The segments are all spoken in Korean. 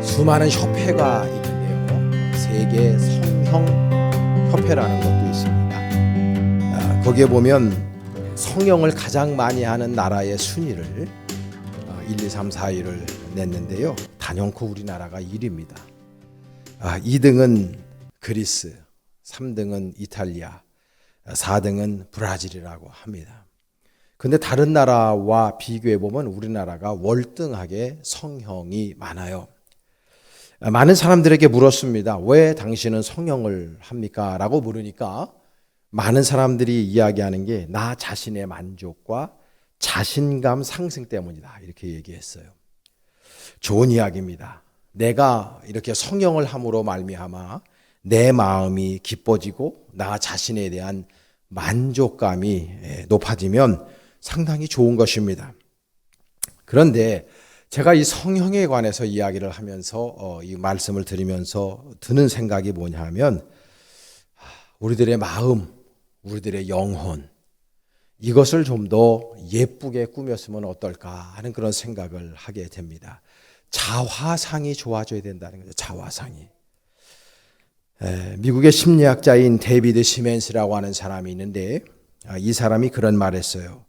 수많은 협회가 있는데요. 세계 성형 협회라는 것도 있습니다. 거기에 보면 성형을 가장 많이 하는 나라의 순위를 1, 2, 3, 4위를 냈는데요. 단연코 우리나라가 1위입니다. 2등은 그리스, 3등은 이탈리아, 4등은 브라질이라고 합니다. 근데 다른 나라와 비교해 보면 우리나라가 월등하게 성형이 많아요. 많은 사람들에게 물었습니다. 왜 당신은 성형을 합니까? 라고 물으니까 많은 사람들이 이야기하는 게 나 자신의 만족과 자신감 상승 때문이다. 이렇게 얘기했어요. 좋은 이야기입니다. 내가 이렇게 성형을 함으로 말미암아 내 마음이 기뻐지고 나 자신에 대한 만족감이 높아지면 상당히 좋은 것입니다. 그런데 제가 이 성형에 관해서 이야기를 하면서 이 말씀을 드리면서 드는 생각이 뭐냐 하면 우리들의 마음, 우리들의 영혼 이것을 좀 더 예쁘게 꾸몄으면 어떨까 하는 그런 생각을 하게 됩니다. 자화상이 좋아져야 된다는 거죠. 자화상이. 미국의 심리학자인 데이비드 시멘스라고 하는 사람이 있는데 이 사람이 그런 말을 했어요.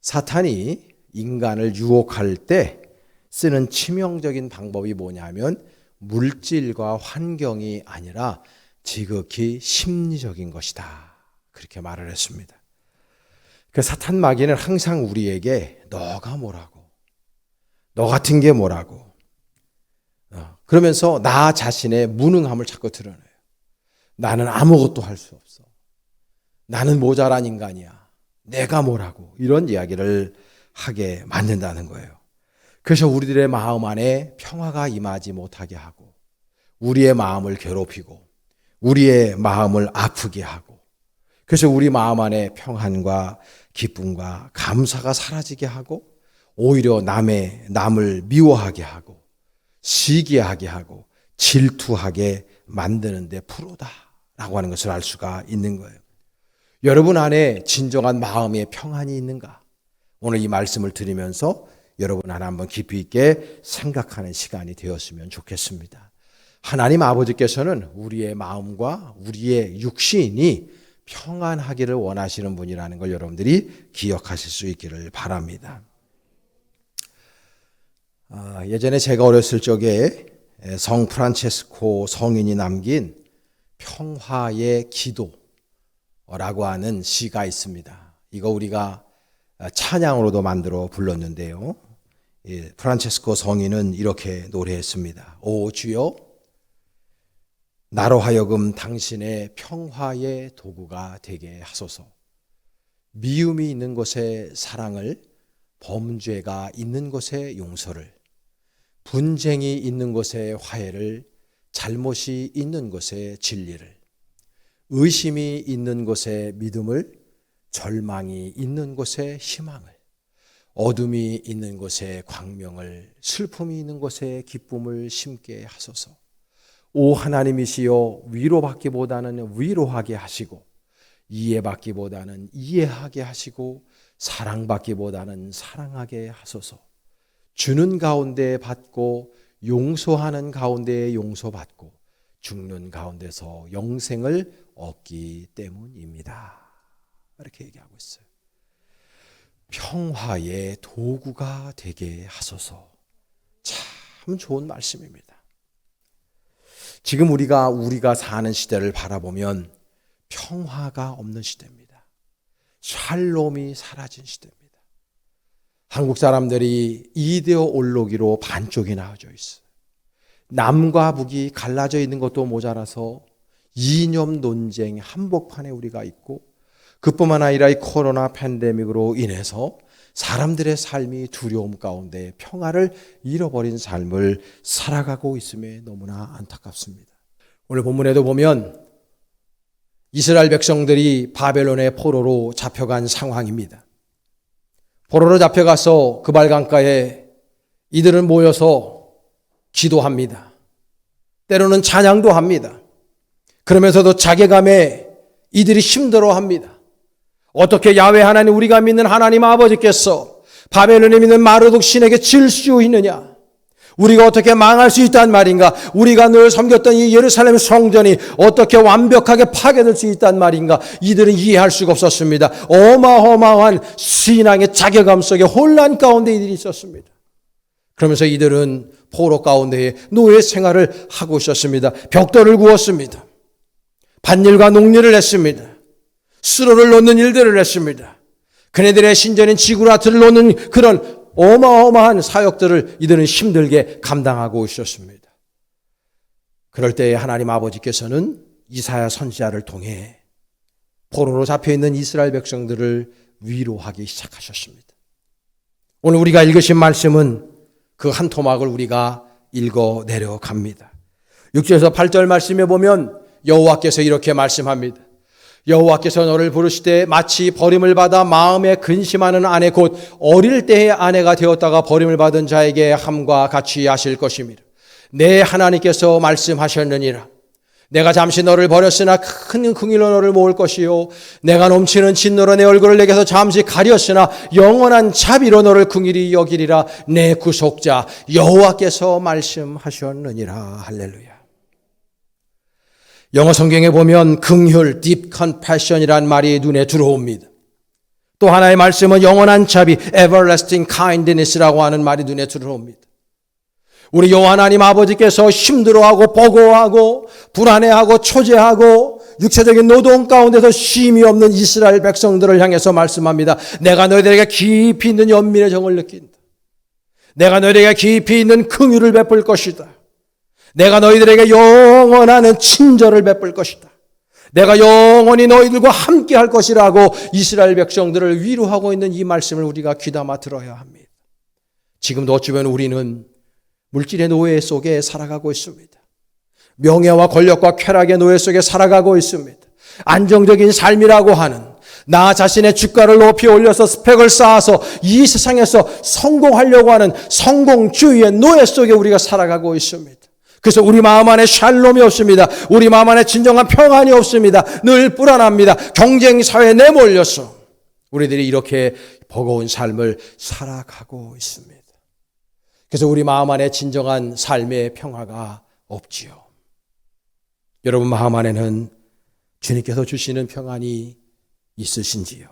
사탄이 인간을 유혹할 때 쓰는 치명적인 방법이 뭐냐면 물질과 환경이 아니라 지극히 심리적인 것이다. 그렇게 말을 했습니다. 그 사탄 마귀는 항상 우리에게 너가 뭐라고, 너 같은 게 뭐라고, 그러면서 나 자신의 무능함을 자꾸 드러내요. 나는 아무것도 할 수 없어. 나는 모자란 인간이야. 내가 뭐라고 이런 이야기를 하게 만든다는 거예요. 그래서 우리들의 마음 안에 평화가 임하지 못하게 하고 우리의 마음을 괴롭히고 우리의 마음을 아프게 하고 그래서 우리 마음 안에 평안과 기쁨과 감사가 사라지게 하고 오히려 남을 미워하게 하고 시기하게 하고 질투하게 만드는 데 프로다라고 하는 것을 알 수가 있는 거예요. 여러분 안에 진정한 마음의 평안이 있는가? 오늘 이 말씀을 들으면서 여러분 안에 한번 깊이 있게 생각하는 시간이 되었으면 좋겠습니다. 하나님 아버지께서는 우리의 마음과 우리의 육신이 평안하기를 원하시는 분이라는 걸 여러분들이 기억하실 수 있기를 바랍니다. 예전에 제가 어렸을 적에 성 프란체스코 성인이 남긴 평화의 기도라고 하는 시가 있습니다. 이거 우리가 찬양으로도 만들어 불렀는데요. 프란체스코 성인은 이렇게 노래했습니다. 오 주여, 나로 하여금 당신의 평화의 도구가 되게 하소서. 미움이 있는 곳에 사랑을, 범죄가 있는 곳에 용서를, 분쟁이 있는 곳에 화해를, 잘못이 있는 곳에 진리를, 의심이 있는 곳에 믿음을, 절망이 있는 곳에 희망을, 어둠이 있는 곳에 광명을, 슬픔이 있는 곳에 기쁨을 심게 하소서. 오 하나님이시여, 위로받기보다는 위로하게 하시고 이해받기보다는 이해하게 하시고 사랑받기보다는 사랑하게 하소서. 주는 가운데 받고 용서하는 가운데 용서받고 죽는 가운데서 영생을 얻기 때문입니다. 이렇게 얘기하고 있어요. 평화의 도구가 되게 하소서. 참 좋은 말씀입니다. 지금 우리가 사는 시대를 바라보면 평화가 없는 시대입니다. 샬롬이 사라진 시대입니다. 한국 사람들이 이데올로기로 반쪽이 나눠져 있어요. 남과 북이 갈라져 있는 것도 모자라서 이념 논쟁 한복판에 우리가 있고 그뿐만 아니라 이 코로나 팬데믹으로 인해서 사람들의 삶이 두려움 가운데 평화를 잃어버린 삶을 살아가고 있음에 너무나 안타깝습니다. 오늘 본문에도 보면 이스라엘 백성들이 바벨론의 포로로 잡혀간 상황입니다. 포로로 잡혀가서 그발 강가에 이들은 모여서 기도합니다. 때로는 찬양도 합니다. 그러면서도 자괴감에 이들이 힘들어합니다. 어떻게 야훼 하나님, 우리가 믿는 하나님 아버지께서 바벨론에 믿는 마르독 신에게 질 수 있느냐? 우리가 어떻게 망할 수 있단 말인가? 우리가 늘 섬겼던 이 예루살렘 성전이 어떻게 완벽하게 파괴될 수 있단 말인가? 이들은 이해할 수가 없었습니다. 어마어마한 신앙의 자괴감 속에 혼란 가운데 이들이 있었습니다. 그러면서 이들은 포로 가운데에 노예 생활을 하고 있었습니다. 벽돌을 구웠습니다. 밭일과 농일을 했습니다. 수로를 놓는 일들을 했습니다. 그네들의 신전인 지구라트를 놓는 그런 어마어마한 사역들을 이들은 힘들게 감당하고 있었습니다. 그럴 때에 하나님 아버지께서는 이사야 선지자를 통해 포로로 잡혀있는 이스라엘 백성들을 위로하기 시작하셨습니다. 오늘 우리가 읽으신 말씀은 그 한 토막을 우리가 읽어 내려갑니다. 6절에서 8절 말씀에 보면 여호와께서 이렇게 말씀합니다. 여호와께서 너를 부르시되 마치 버림을 받아 마음에 근심하는 아내 곧 어릴 때의 아내가 되었다가 버림을 받은 자에게 함과 같이 하실 것임이라. 내 하나님께서 말씀하셨느니라. 내가 잠시 너를 버렸으나 큰 긍휼로 너를 모을 것이요 내가 넘치는 진노로 내 얼굴을 내게서 잠시 가렸으나 영원한 자비로 너를 긍휼히 여기리라. 내 구속자 여호와께서 말씀하셨느니라. 할렐루야. 영어 성경에 보면 긍휼, deep compassion이란 말이 눈에 들어옵니다. 또 하나의 말씀은 영원한 자비, everlasting kindness라고 하는 말이 눈에 들어옵니다. 우리 여호와 하나님 아버지께서 힘들어하고 버거워하고 불안해하고 초제하고 육체적인 노동 가운데서 쉼이 없는 이스라엘 백성들을 향해서 말씀합니다. 내가 너희들에게 깊이 있는 연민의 정을 느낀다. 내가 너희들에게 깊이 있는 긍휼을 베풀 것이다. 내가 너희들에게 영원한 친절을 베풀 것이다. 내가 영원히 너희들과 함께 할 것이라고 이스라엘 백성들을 위로하고 있는 이 말씀을 우리가 귀담아 들어야 합니다. 지금도 어쩌면 우리는 물질의 노예 속에 살아가고 있습니다. 명예와 권력과 쾌락의 노예 속에 살아가고 있습니다. 안정적인 삶이라고 하는 나 자신의 주가를 높이 올려서 스펙을 쌓아서 이 세상에서 성공하려고 하는 성공주의의 노예 속에 우리가 살아가고 있습니다. 그래서 우리 마음 안에 샬롬이 없습니다. 우리 마음 안에 진정한 평안이 없습니다. 늘 불안합니다. 경쟁 사회에 내몰려서 우리들이 이렇게 버거운 삶을 살아가고 있습니다. 그래서 우리 마음 안에 진정한 삶의 평화가 없지요. 여러분 마음 안에는 주님께서 주시는 평안이 있으신지요?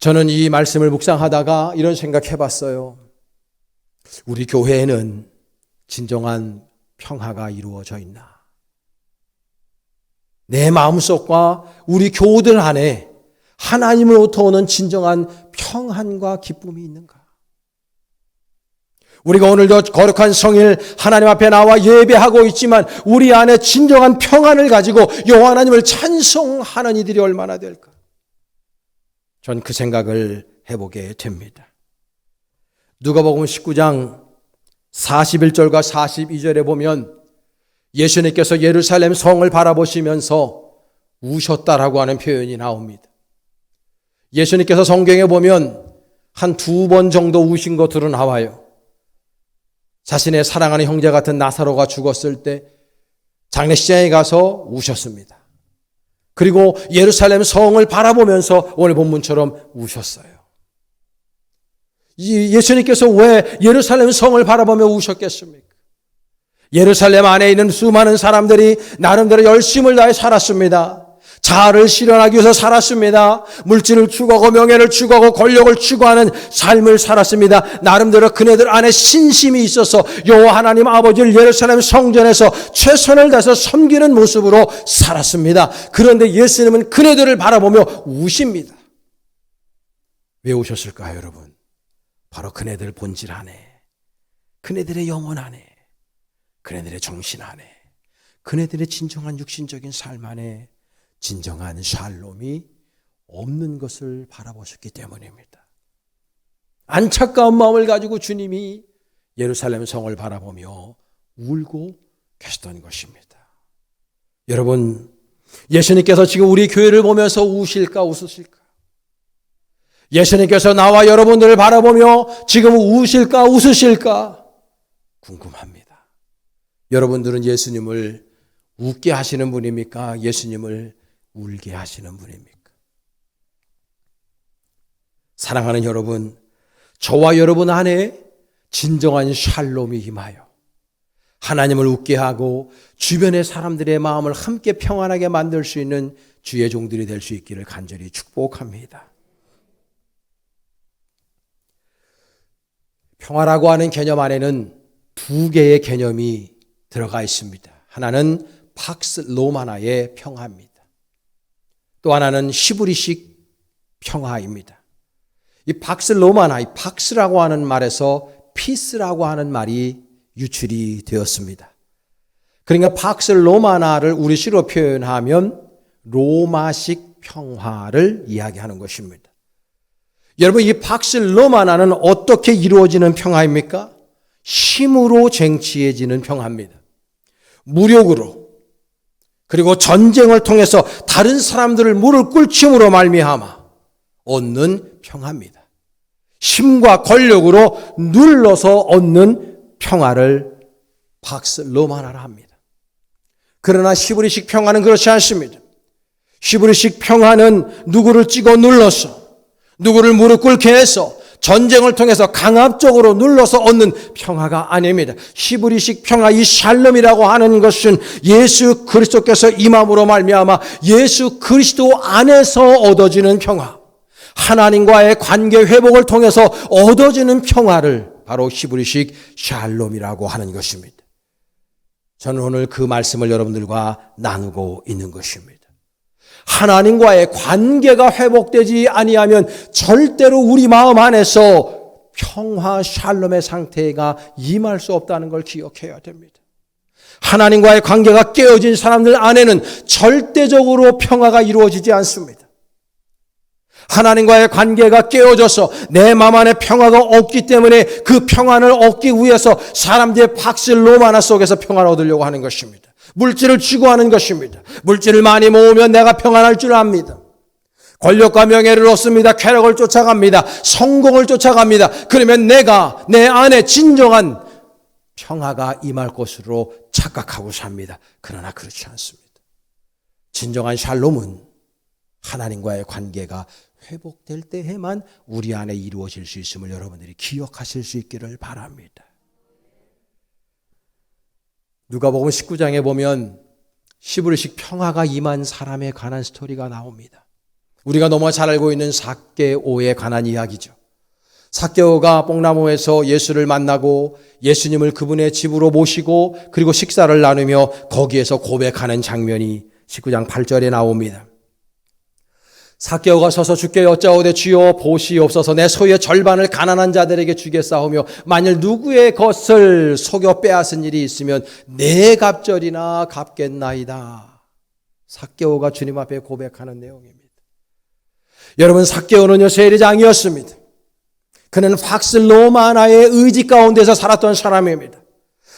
저는 이 말씀을 묵상하다가 이런 생각해 봤어요. 우리 교회에는 진정한 평화가 이루어져 있나? 내 마음속과 우리 교우들 안에 하나님으로부터 오는 진정한 평안과 기쁨이 있는가? 우리가 오늘도 거룩한 성일 하나님 앞에 나와 예배하고 있지만 우리 안에 진정한 평안을 가지고 여호와 하나님을 찬송하는 이들이 얼마나 될까? 전 그 생각을 해보게 됩니다. 누가복음 19장 41절과 42절에 보면 예수님께서 예루살렘 성을 바라보시면서 우셨다라고 하는 표현이 나옵니다. 예수님께서 성경에 보면 한 2번 정도 우신 것으로 나와요. 자신의 사랑하는 형제 같은 나사로가 죽었을 때 장례식장에 가서 우셨습니다. 그리고 예루살렘 성을 바라보면서 오늘 본문처럼 우셨어요. 예수님께서 왜 예루살렘 성을 바라보며 우셨겠습니까? 예루살렘 안에 있는 수많은 사람들이 나름대로 열심을 다해 살았습니다. 자아를 실현하기 위해서 살았습니다. 물질을 추구하고 명예를 추구하고 권력을 추구하는 삶을 살았습니다. 나름대로 그네들 안에 신심이 있어서 여호와 하나님 아버지를 예루살렘 성전에서 최선을 다해서 섬기는 모습으로 살았습니다. 그런데 예수님은 그네들을 바라보며 우십니다. 왜 우셨을까요, 여러분? 바로 그네들 본질 안에, 그네들의 영혼 안에, 그네들의 정신 안에, 그네들의 진정한 육신적인 삶 안에 진정한 샬롬이 없는 것을 바라보셨기 때문입니다. 안타까운 마음을 가지고 주님이 예루살렘 성을 바라보며 울고 계셨던 것입니다. 여러분, 예수님께서 지금 우리 교회를 보면서 우실까 웃으실까? 예수님께서 나와 여러분들을 바라보며 지금 우실까 웃으실까? 궁금합니다. 여러분들은 예수님을 웃게 하시는 분입니까? 예수님을 울게 하시는 분입니까? 사랑하는 여러분, 저와 여러분 안에 진정한 샬롬이 임하여 하나님을 웃게 하고 주변의 사람들의 마음을 함께 평안하게 만들 수 있는 주의 종들이 될 수 있기를 간절히 축복합니다. 평화라고 하는 개념 안에는 두 개의 개념이 들어가 있습니다. 하나는 팍스 로마나의 평화입니다. 또 하나는 히브리식 평화입니다. 이 팍스 로마나, 이 팍스라고 하는 말에서 피스라고 하는 말이 유출이 되었습니다. 그러니까 팍스 로마나를 우리식으로 표현하면 로마식 평화를 이야기하는 것입니다. 여러분, 이 팍스 로마나는 어떻게 이루어지는 평화입니까? 힘으로 쟁취해지는 평화입니다. 무력으로, 그리고 전쟁을 통해서 다른 사람들을 무릎 꿇힘으로 말미암아 얻는 평화입니다. 힘과 권력으로 눌러서 얻는 평화를 팍스 로마나라 합니다. 그러나 히브리식 평화는 그렇지 않습니다. 히브리식 평화는 누구를 찍어 눌러서, 누구를 무릎 꿇게 해서 전쟁을 통해서 강압적으로 눌러서 얻는 평화가 아닙니다. 히브리식 평화, 이 샬롬이라고 하는 것은 예수 그리스도께서 임함으로 말미암아 예수 그리스도 안에서 얻어지는 평화, 하나님과의 관계 회복을 통해서 얻어지는 평화를 바로 히브리식 샬롬이라고 하는 것입니다. 저는 오늘 그 말씀을 여러분들과 나누고 있는 것입니다. 하나님과의 관계가 회복되지 아니하면 절대로 우리 마음 안에서 평화 샬롬의 상태가 임할 수 없다는 걸 기억해야 됩니다. 하나님과의 관계가 깨어진 사람들 안에는 절대적으로 평화가 이루어지지 않습니다. 하나님과의 관계가 깨어져서 내 마음 안에 평화가 없기 때문에 그 평안을 얻기 위해서 사람들의 팍스 로마나 속에서 평안을 얻으려고 하는 것입니다. 물질을 추구하는 것입니다. 물질을 많이 모으면 내가 평안할 줄 압니다. 권력과 명예를 얻습니다. 쾌락을 쫓아갑니다. 성공을 쫓아갑니다. 그러면 내가 내 안에 진정한 평화가 임할 것으로 착각하고 삽니다. 그러나 그렇지 않습니다. 진정한 샬롬은 하나님과의 관계가 회복될 때에만 우리 안에 이루어질 수 있음을 여러분들이 기억하실 수 있기를 바랍니다. 누가복음 19장에 보면 히브리식 평화가 임한 사람에 관한 스토리가 나옵니다. 우리가 너무 잘 알고 있는 삭개오에 관한 이야기죠. 삭개오가 뽕나무에서 예수를 만나고 예수님을 그분의 집으로 모시고 그리고 식사를 나누며 거기에서 고백하는 장면이 19장 8절에 나옵니다. 삭개오가 서서 주께 여짜오되 주여 보시옵소서 내 소유의 절반을 가난한 자들에게 주겠사오며 만일 누구의 것을 속여 빼앗은 일이 있으면 네 갑절이나 갚겠나이다. 삭개오가 주님 앞에 고백하는 내용입니다. 여러분, 삭개오는요 세리장이었습니다. 그는 팍스 로마나의 의지 가운데서 살았던 사람입니다.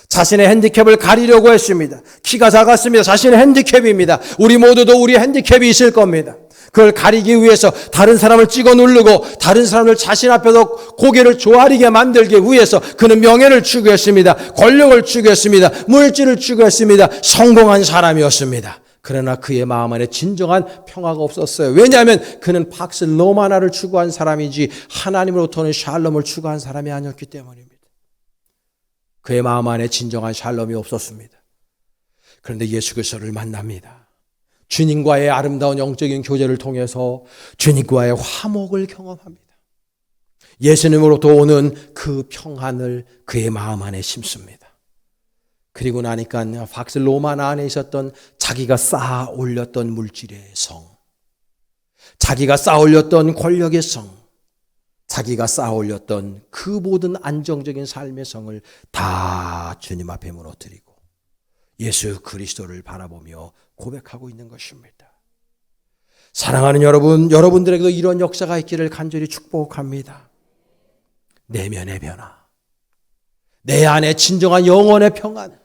자신의 핸디캡을 가리려고 했습니다. 키가 작았습니다. 자신의 핸디캡입니다. 우리 모두도 우리 핸디캡이 있을 겁니다. 그걸 가리기 위해서 다른 사람을 찍어 누르고 다른 사람을 자신 앞에서 고개를 조아리게 만들기 위해서 그는 명예를 추구했습니다. 권력을 추구했습니다. 물질을 추구했습니다. 성공한 사람이었습니다. 그러나 그의 마음 안에 진정한 평화가 없었어요. 왜냐하면 그는 팍스 로마나를 추구한 사람이지 하나님으로부터는 샬롬을 추구한 사람이 아니었기 때문입니다. 그의 마음 안에 진정한 샬롬이 없었습니다. 그런데 예수 그리스도를 만납니다. 주님과의 아름다운 영적인 교제를 통해서 주님과의 화목을 경험합니다. 예수님으로부터 오는 그 평안을 그의 마음 안에 심습니다. 그리고 나니까 팍스 로마나 안에 있었던 자기가 쌓아 올렸던 물질의 성, 자기가 쌓아 올렸던 권력의 성, 자기가 쌓아 올렸던 그 모든 안정적인 삶의 성을 다 주님 앞에 무너뜨리고 예수 그리스도를 바라보며 고백하고 있는 것입니다. 사랑하는 여러분, 여러분들에게도 이런 역사가 있기를 간절히 축복합니다. 내면의 변화, 내 안에 진정한 영혼의 평안,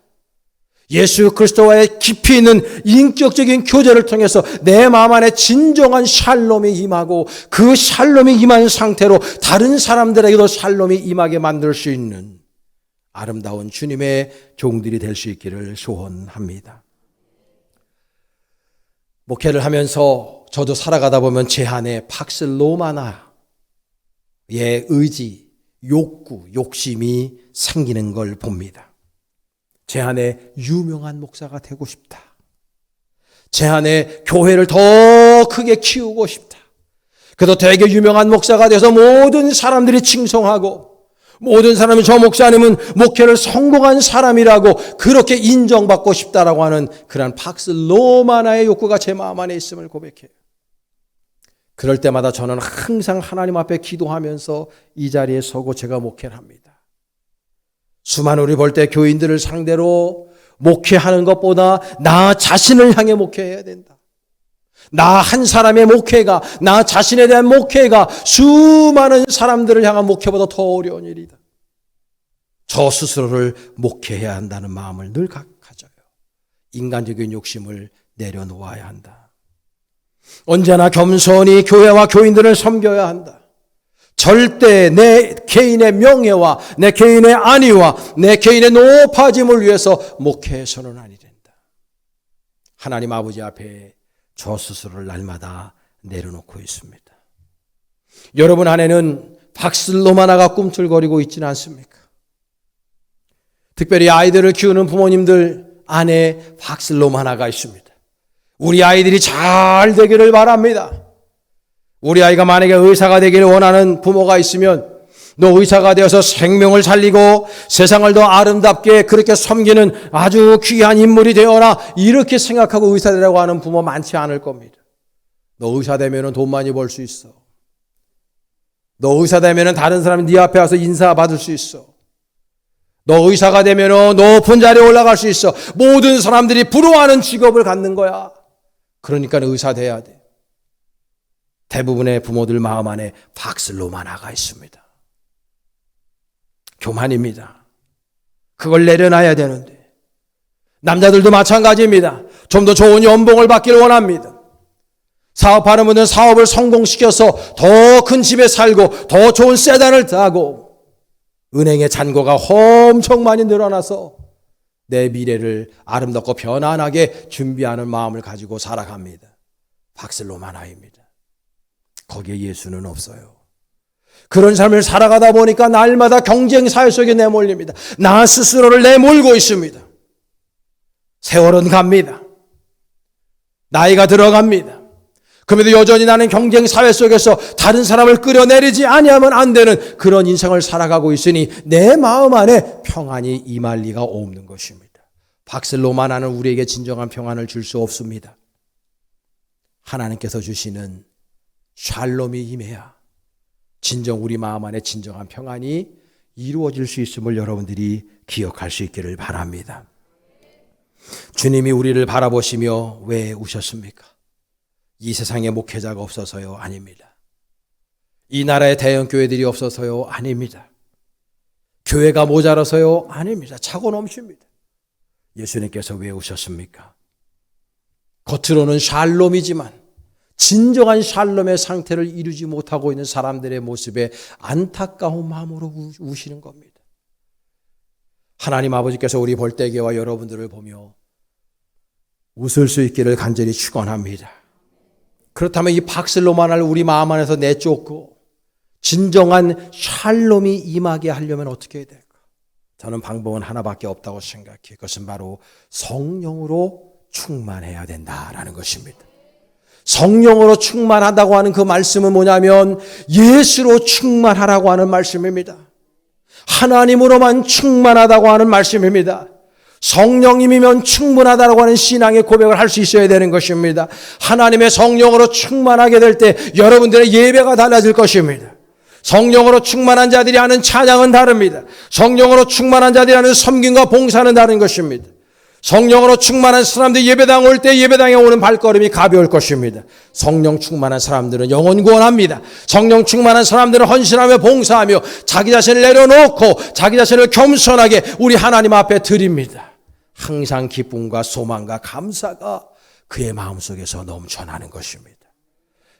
예수 그리스도와의 깊이 있는 인격적인 교제를 통해서 내 마음 안에 진정한 샬롬이 임하고 그 샬롬이 임한 상태로 다른 사람들에게도 샬롬이 임하게 만들 수 있는 아름다운 주님의 종들이 될 수 있기를 소원합니다. 목회를 하면서 저도 살아가다 보면 제 안에 팍스 로마나, 의지, 욕구, 욕심이 생기는 걸 봅니다. 제 안에 유명한 목사가 되고 싶다. 제 안에 교회를 더 크게 키우고 싶다. 그래도 되게 유명한 목사가 돼서 모든 사람들이 칭송하고 모든 사람이 저 목사님은 목회를 성공한 사람이라고 그렇게 인정받고 싶다라고 하는 그러한 박슬로마나의 욕구가 제 마음 안에 있음을 고백해요. 그럴 때마다 저는 항상 하나님 앞에 기도하면서 이 자리에 서고 제가 목회를 합니다. 수많은 우리 볼 때 교인들을 상대로 목회하는 것보다 나 자신을 향해 목회해야 된다. 나 한 사람의 목회가, 나 자신에 대한 목회가 수많은 사람들을 향한 목회보다 더 어려운 일이다. 저 스스로를 목회해야 한다는 마음을 늘 가져요. 인간적인 욕심을 내려놓아야 한다. 언제나 겸손히 교회와 교인들을 섬겨야 한다. 절대 내 개인의 명예와 내 개인의 안위와 내 개인의 높아짐을 위해서 목회해서는 아니 된다. 하나님 아버지 앞에 저 스스로를 날마다 내려놓고 있습니다. 여러분 안에는 박슬로마나가 꿈틀거리고 있지는 않습니까? 특별히 아이들을 키우는 부모님들 안에 박슬로마나가 있습니다. 우리 아이들이 잘 되기를 바랍니다. 우리 아이가 만약에 의사가 되기를 원하는 부모가 있으면 너 의사가 되어서 생명을 살리고 세상을 더 아름답게 그렇게 섬기는 아주 귀한 인물이 되어라 이렇게 생각하고 의사 되라고 하는 부모 많지 않을 겁니다. 너 의사 되면 돈 많이 벌 수 있어. 너 의사 되면 다른 사람이 네 앞에 와서 인사받을 수 있어. 너 의사가 되면 높은 자리에 올라갈 수 있어. 모든 사람들이 부러워하는 직업을 갖는 거야. 그러니까 의사 돼야 돼. 대부분의 부모들 마음 안에 박슬로마나가 있습니다. 교만입니다. 그걸 내려놔야 되는데 남자들도 마찬가지입니다. 좀 더 좋은 연봉을 받기를 원합니다. 사업하는 분들은 사업을 성공시켜서 더 큰 집에 살고 더 좋은 세단을 타고 은행의 잔고가 엄청 많이 늘어나서 내 미래를 아름답고 편안하게 준비하는 마음을 가지고 살아갑니다. 박슬로마나입니다. 거기에 예수는 없어요. 그런 삶을 살아가다 보니까 날마다 경쟁 사회 속에 내몰립니다. 나 스스로를 내몰고 있습니다. 세월은 갑니다. 나이가 들어갑니다. 그럼에도 여전히 나는 경쟁 사회 속에서 다른 사람을 끌어내리지 아니하면 안 되는 그런 인생을 살아가고 있으니 내 마음 안에 평안이 임할 리가 없는 것입니다. 박슬로마나는 우리에게 진정한 평안을 줄 수 없습니다. 하나님께서 주시는 샬롬이 임해야 진정 우리 마음 안에 진정한 평안이 이루어질 수 있음을 여러분들이 기억할 수 있기를 바랍니다. 주님이 우리를 바라보시며 왜 우셨습니까? 이 세상에 목회자가 없어서요? 아닙니다. 이 나라의 대형 교회들이 없어서요? 아닙니다. 교회가 모자라서요? 아닙니다. 차고 넘칩니다. 예수님께서 왜 오셨습니까? 겉으로는 샬롬이지만 진정한 샬롬의 상태를 이루지 못하고 있는 사람들의 모습에 안타까운 마음으로 우시는 겁니다. 하나님 아버지께서 우리 벌떼교와 여러분들을 보며 웃을 수 있기를 간절히 축원합니다. 그렇다면 이 박슬로마나를 우리 마음 안에서 내쫓고 진정한 샬롬이 임하게 하려면 어떻게 해야 될까? 저는 방법은 하나밖에 없다고 생각해요. 그것은 바로 성령으로 충만해야 된다라는 것입니다. 성령으로 충만하다고 하는 그 말씀은 뭐냐면 예수로 충만하라고 하는 말씀입니다. 하나님으로만 충만하다고 하는 말씀입니다. 성령님이면 충분하다고 하는 신앙의 고백을 할 수 있어야 되는 것입니다. 하나님의 성령으로 충만하게 될 때 여러분들의 예배가 달라질 것입니다. 성령으로 충만한 자들이 하는 찬양은 다릅니다. 성령으로 충만한 자들이 하는 섬김과 봉사는 다른 것입니다. 성령으로 충만한 사람들이 예배당 올 때 예배당에 오는 발걸음이 가벼울 것입니다. 성령 충만한 사람들은 영혼 구원합니다. 성령 충만한 사람들은 헌신하며 봉사하며 자기 자신을 내려놓고 자기 자신을 겸손하게 우리 하나님 앞에 드립니다. 항상 기쁨과 소망과 감사가 그의 마음속에서 넘쳐나는 것입니다.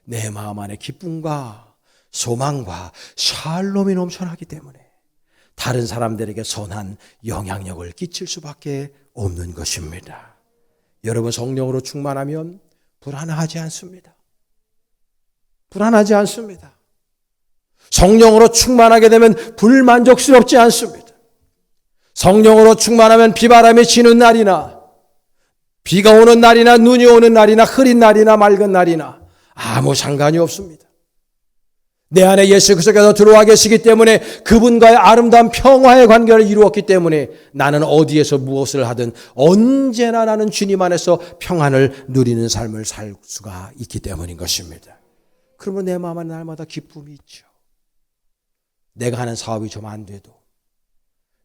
내 마음 안에 기쁨과 소망과 샬롬이 넘쳐나기 때문에 다른 사람들에게 선한 영향력을 끼칠 수밖에 없는 것입니다. 여러분 성령으로 충만하면 불안하지 않습니다. 불안하지 않습니다. 성령으로 충만하게 되면 불만족스럽지 않습니다. 성령으로 충만하면 비바람이 치는 날이나 비가 오는 날이나 눈이 오는 날이나 흐린 날이나 맑은 날이나 아무 상관이 없습니다. 내 안에 예수 그리스도께서 들어와 계시기 때문에 그분과의 아름다운 평화의 관계를 이루었기 때문에 나는 어디에서 무엇을 하든 언제나 나는 주님 안에서 평안을 누리는 삶을 살 수가 있기 때문인 것입니다. 그러면 내 마음 안에 날마다 기쁨이 있죠. 내가 하는 사업이 좀 안 돼도,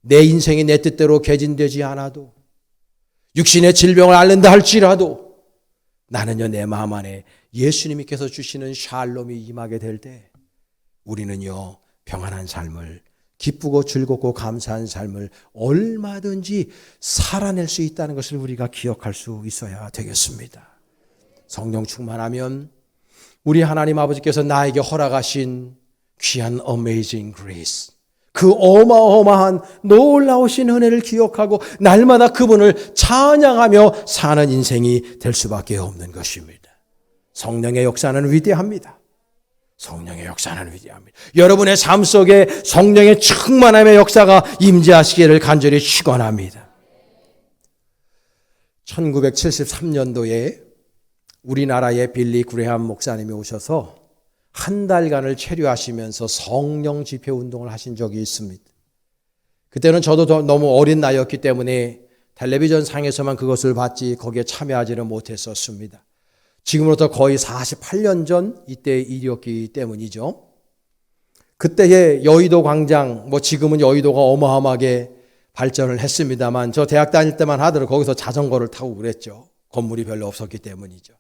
내 인생이 내 뜻대로 개진되지 않아도, 육신의 질병을 앓는다 할지라도 나는요 내 마음 안에 예수님께서 주시는 샬롬이 임하게 될 때 우리는요 평안한 삶을, 기쁘고 즐겁고 감사한 삶을 얼마든지 살아낼 수 있다는 것을 우리가 기억할 수 있어야 되겠습니다. 성령 충만하면 우리 하나님 아버지께서 나에게 허락하신 귀한 Amazing Grace, 그 어마어마한 놀라우신 은혜를 기억하고 날마다 그분을 찬양하며 사는 인생이 될 수밖에 없는 것입니다. 성령의 역사는 위대합니다. 성령의 역사는 위대합니다. 여러분의 삶 속에 성령의 충만함의 역사가 임재하시기를 간절히 축원합니다. 1973년도에 우리나라의 빌리 그레함 목사님이 오셔서 한 달간을 체류하시면서 성령 집회 운동을 하신 적이 있습니다. 그때는 저도 너무 어린 나이였기 때문에 텔레비전 상에서만 그것을 봤지 거기에 참여하지는 못했었습니다. 지금으로부터 거의 48년 전 이때의 일이었기 때문이죠. 그때의 여의도 광장, 지금은 여의도가 어마어마하게 발전을 했습니다만 저 대학 다닐 때만 하더라도 거기서 자전거를 타고 그랬죠. 건물이 별로 없었기 때문이죠.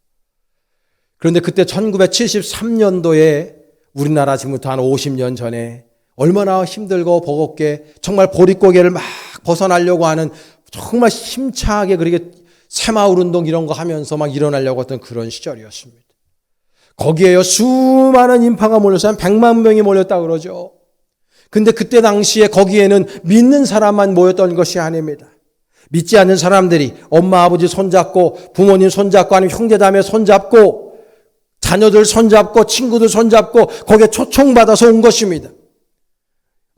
그런데 그때 1973년도에 우리나라 지금부터 한 50년 전에 얼마나 힘들고 버겁게 정말 보릿고개를 막 벗어나려고 하는 정말 힘차게 그렇게 새마을 운동 이런 거 하면서 막 일어나려고 했던 그런 시절이었습니다. 거기에요 수많은 인파가 몰려서 한 100만 명이 몰렸다 그러죠. 근데 그때 당시에 거기에는 믿는 사람만 모였던 것이 아닙니다. 믿지 않는 사람들이 엄마 아버지 손잡고 부모님 손잡고 아니면 형제자매 손잡고 자녀들 손잡고 친구들 손잡고 거기에 초청받아서 온 것입니다.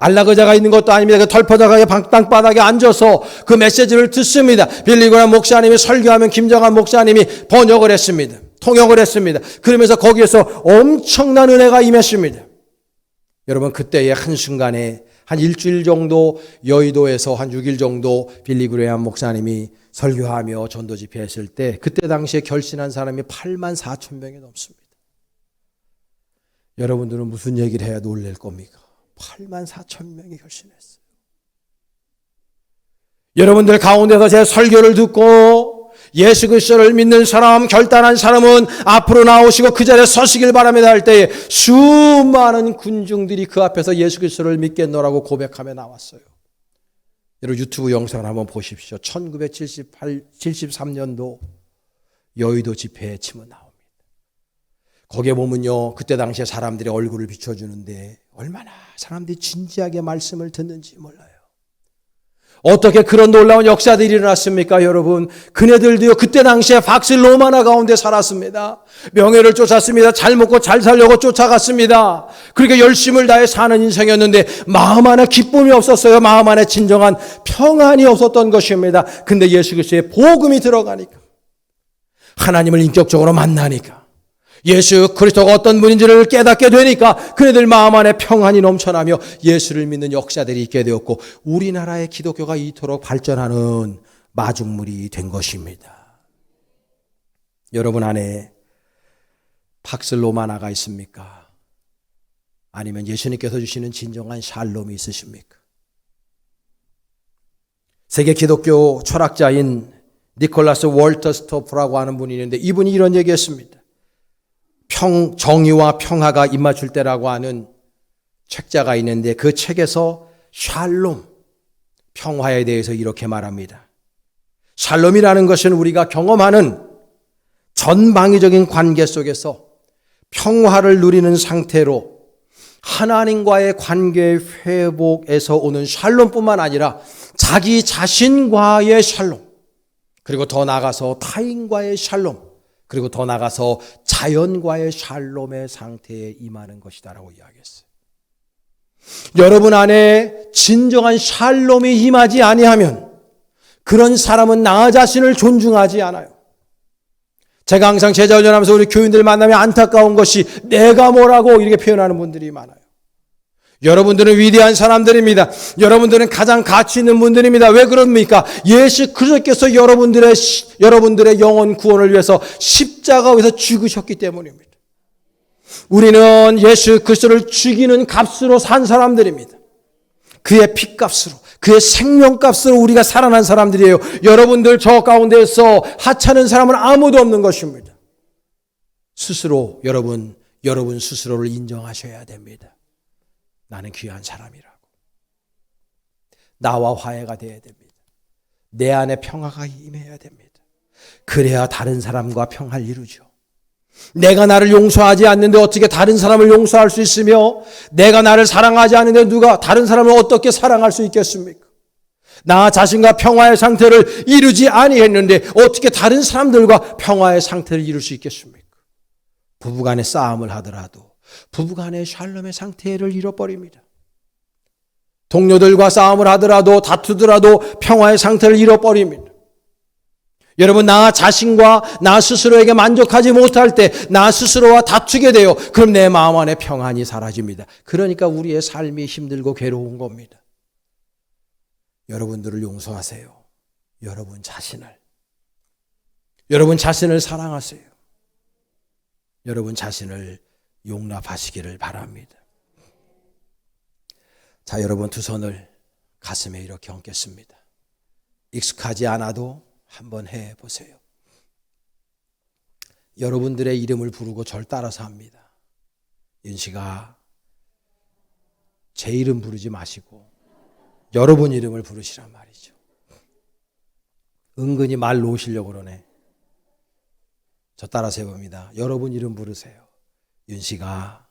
안락의자가 있는 것도 아닙니다. 그 털퍼자가의 땅바닥에 앉아서 그 메시지를 듣습니다. 빌리 그레함 목사님이 설교하면 김정한 목사님이 번역을 했습니다. 통역을 했습니다. 그러면서 거기에서 엄청난 은혜가 임했습니다. 여러분 그때의 한순간에 한 일주일 정도 여의도에서 한 6일 정도 빌리 그레함 목사님이 설교하며 전도 집회했을 때 그때 당시에 결신한 사람이 8만 4천 명이 넘습니다. 여러분들은 무슨 얘기를 해야 놀랄 겁니까? 8만 4천 명이 결신했어요. 여러분들 가운데서 제 설교를 듣고 예수 그리스도를 믿는 사람, 결단한 사람은 앞으로 나오시고 그 자리에 서시길 바랍니다 할 때에 수많은 군중들이 그 앞에서 예수 그리스도를 믿겠노라고 고백하며 나왔어요. 여러분 유튜브 영상을 한번 보십시오. 1973년도 여의도 집회에 치면 나옵니다. 거기에 보면요 그때 당시에 사람들의 얼굴을 비춰주는데 얼마나 사람들이 진지하게 말씀을 듣는지 몰라요. 어떻게 그런 놀라운 역사들이 일어났습니까 여러분? 그네들도요 그때 당시에 박슬 로마나 가운데 살았습니다. 명예를 쫓았습니다. 잘 먹고 잘 살려고 쫓아갔습니다. 그러니까 열심을 다해 사는 인생이었는데 마음 안에 기쁨이 없었어요. 마음 안에 진정한 평안이 없었던 것입니다. 근데 예수 그리스도의 복음이 들어가니까, 하나님을 인격적으로 만나니까, 예수 그리스도가 어떤 분인지를 깨닫게 되니까 그네들 마음 안에 평안이 넘쳐나며 예수를 믿는 역사들이 있게 되었고 우리나라의 기독교가 이토록 발전하는 마중물이 된 것입니다. 여러분 안에 박슬로마나가 있습니까? 아니면 예수님께서 주시는 진정한 샬롬이 있으십니까? 세계 기독교 철학자인 니콜라스 월터 스토프라고 하는 분이 있는데 이분이 이런 얘기했습니다. 정의와 평화가 입맞출 때라고 하는 책자가 있는데 그 책에서 샬롬, 평화에 대해서 이렇게 말합니다. 샬롬이라는 것은 우리가 경험하는 전방위적인 관계 속에서 평화를 누리는 상태로 하나님과의 관계 회복에서 오는 샬롬뿐만 아니라 자기 자신과의 샬롬, 그리고 더 나아가서 타인과의 샬롬, 그리고 더 나아가서 자연과의 샬롬의 상태에 임하는 것이다라고 이야기했어요. 여러분 안에 진정한 샬롬이 임하지 아니하면 그런 사람은 나 자신을 존중하지 않아요. 제가 항상 제자훈련하면서 우리 교인들 만나면 안타까운 것이 내가 뭐라고 이렇게 표현하는 분들이 많아요. 여러분들은 위대한 사람들입니다. 여러분들은 가장 가치 있는 분들입니다. 왜 그럽니까? 예수 그리스도께서 여러분들의 영혼 구원을 위해서 십자가에서 죽으셨기 때문입니다. 우리는 예수 그리스도를 죽이는 값으로 산 사람들입니다. 그의 피값으로, 그의 생명값으로 우리가 살아난 사람들이에요. 여러분들 저 가운데서 하찮은 사람은 아무도 없는 것입니다. 스스로 여러분 스스로를 인정하셔야 됩니다. 나는 귀한 사람이라고. 나와 화해가 돼야 됩니다. 내 안에 평화가 임해야 됩니다. 그래야 다른 사람과 평화를 이루죠. 내가 나를 용서하지 않는데 어떻게 다른 사람을 용서할 수 있으며, 내가 나를 사랑하지 않는데 누가 다른 사람을 어떻게 사랑할 수 있겠습니까? 나 자신과 평화의 상태를 이루지 아니했는데 어떻게 다른 사람들과 평화의 상태를 이룰 수 있겠습니까? 부부간의 싸움을 하더라도 부부간의 샬롬의 상태를 잃어버립니다. 동료들과 싸움을 하더라도 다투더라도 평화의 상태를 잃어버립니다. 여러분, 나 자신과 나 스스로에게 만족하지 못할 때 나 스스로와 다투게 돼요. 그럼 내 마음 안에 평안이 사라집니다. 그러니까 우리의 삶이 힘들고 괴로운 겁니다. 여러분들을 용서하세요. 여러분 자신을 사랑하세요. 여러분 자신을 용납하시기를 바랍니다. 자, 여러분 두 손을 가슴에 이렇게 얹겠습니다. 익숙하지 않아도 한번 해보세요. 여러분들의 이름을 부르고 절 따라서 합니다. 윤씨가 제 이름 부르지 마시고 여러분 이름을 부르시란 말이죠. 은근히 말 놓으시려고 그러네. 저 따라서 해봅니다. 여러분 이름 부르세요. 윤씨가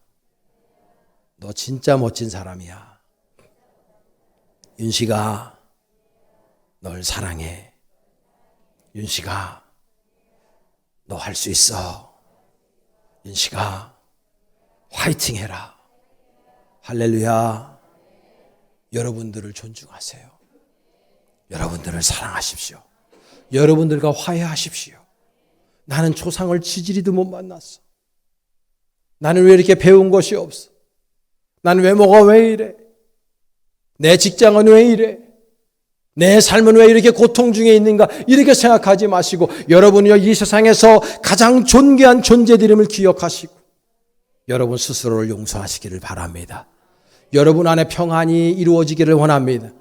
너 진짜 멋진 사람이야. 윤씨가 널 사랑해. 윤씨가 너 할 수 있어. 윤씨가 화이팅 해라. 할렐루야. 여러분들을 존중하세요. 여러분들을 사랑하십시오. 여러분들과 화해하십시오. 나는 초상을 지지리도 못 만났어. 나는 왜 이렇게 배운 것이 없어? 나는 외모가 왜 이래? 내 직장은 왜 이래? 내 삶은 왜 이렇게 고통 중에 있는가? 이렇게 생각하지 마시고 여러분이 이 세상에서 가장 존귀한 존재들임을 기억하시고 여러분 스스로를 용서하시기를 바랍니다. 여러분 안에 평안이 이루어지기를 원합니다.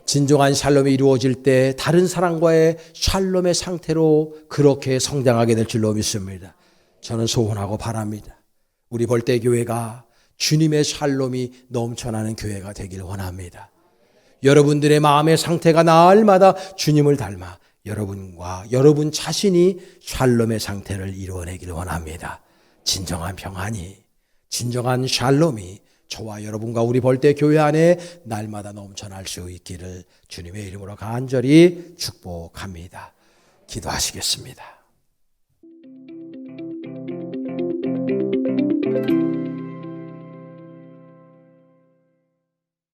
진정한 샬롬이 이루어질 때 다른 사람과의 샬롬의 상태로 그렇게 성장하게 될 줄로 믿습니다. 저는 소원하고 바랍니다. 우리 벌떼교회가 주님의 샬롬이 넘쳐나는 교회가 되길 원합니다. 여러분들의 마음의 상태가 날마다 주님을 닮아 여러분과 여러분 자신이 샬롬의 상태를 이루어내길 원합니다. 진정한 평안이, 진정한 샬롬이 저와 여러분과 우리 벌떼교회 안에 날마다 넘쳐날 수 있기를 주님의 이름으로 간절히 축복합니다. 기도하시겠습니다.